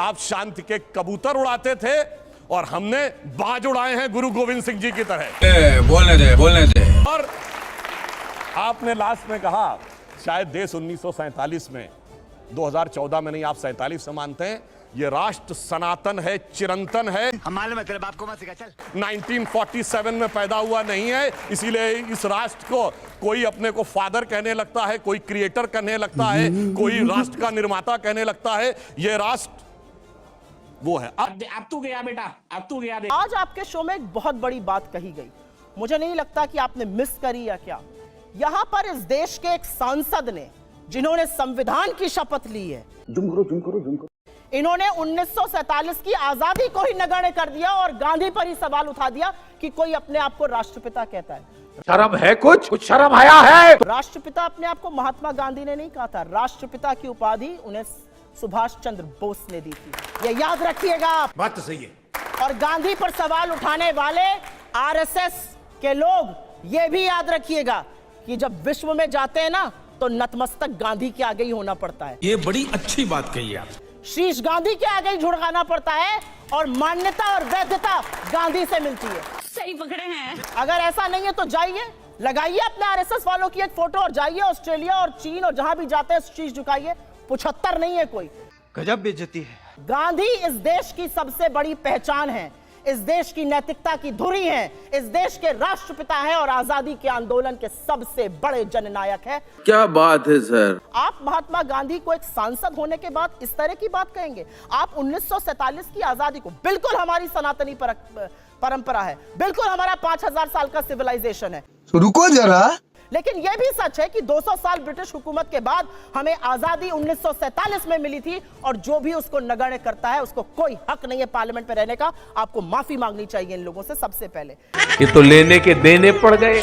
आप शांति के कबूतर उड़ाते थे और हमने बाज उड़ाए हैं गुरु गोविंद सिंह जी की तरह। बोलने दे। और आपने लास्ट में कहा शायद देश 1947 में, 2014 में नहीं, आप 47 से मानते हैं, ये राष्ट्र सनातन है, चिरंतन है। हम मालूम है, तेरे बाप को मत सिखा चल। 1947 में पैदा हुआ नहीं है, इसीलिए इस राष्ट्र को कोई अपने को फादर कहने लगता है, कोई क्रिएटर कहने लगता है, कोई राष्ट्र का निर्माता कहने लगता है। ये राष्ट्र वो है। अब तू गया बेटा, अब तू गया। आज आपके शो में एक बहुत बड़ी बात कही गई, मुझे नहीं लगता कि आपने मिस करी या क्या। यहां पर इस देश के एक सांसद ने, जिन्होंने संविधान की शपथ ली है, इन्होंने 1947 की आजादी को ही नगण्य कर दिया और गांधी पर ही सवाल उठा दिया कि कोई अपने आप को राष्ट्रपिता कहता है। शर्म है? कुछ शर्म आया है? राष्ट्रपिता अपने आप को महात्मा गांधी ने नहीं कहा था, राष्ट्रपिता की उपाधि उन्हें सुभाष चंद्र बोस ने दी थी, ये याद रखिएगा आप। बात तो सही है। और गांधी पर सवाल उठाने वाले आरएसएस के लोग ये भी याद रखिएगा कि जब विश्व में जाते हैं ना, तो नतमस्तक गांधी के आगे ही होना पड़ता है। ये बड़ी अच्छी बात कही आप। शीश गांधी के आगे ही झुकाना पड़ता है और मान्यता और वैधता गांधी से मिलती है। सही पकड़े हैं। अगर ऐसा नहीं है तो जाइए, लगाइए अपने आरएसएस वालों की एक फोटो और जाइए ऑस्ट्रेलिया और चीन और जहां भी जाते हैं शीश झुकाइए। 75 नहीं है कोई। गजब बेइज्जती है। गांधी इस देश की सबसे बड़ी पहचान है, इस देश की नैतिकता की धुरी है, इस देश के राष्ट्रपिता है और आजादी के आंदोलन के सबसे बड़े जननायक है। क्या बात है सर। आप महात्मा गांधी को एक सांसद होने के बाद इस तरह की बात कहेंगे? आप 1947 की आजादी को, बिल्कुल हमारी सनातनी परंपरा है, बिल्कुल हमारा 5000 साल का सिविलाइजेशन है, रुको जरा। लेकिन यह भी सच है कि 200 साल ब्रिटिश हुकूमत के बाद हमें आजादी 1947 में मिली थी और जो भी उसको नगण्य करता है उसको कोई हक नहीं है पार्लियामेंट में रहने का। आपको माफी मांगनी चाहिए इन लोगों से सबसे पहले। ये तो लेने के देने पड़ गए।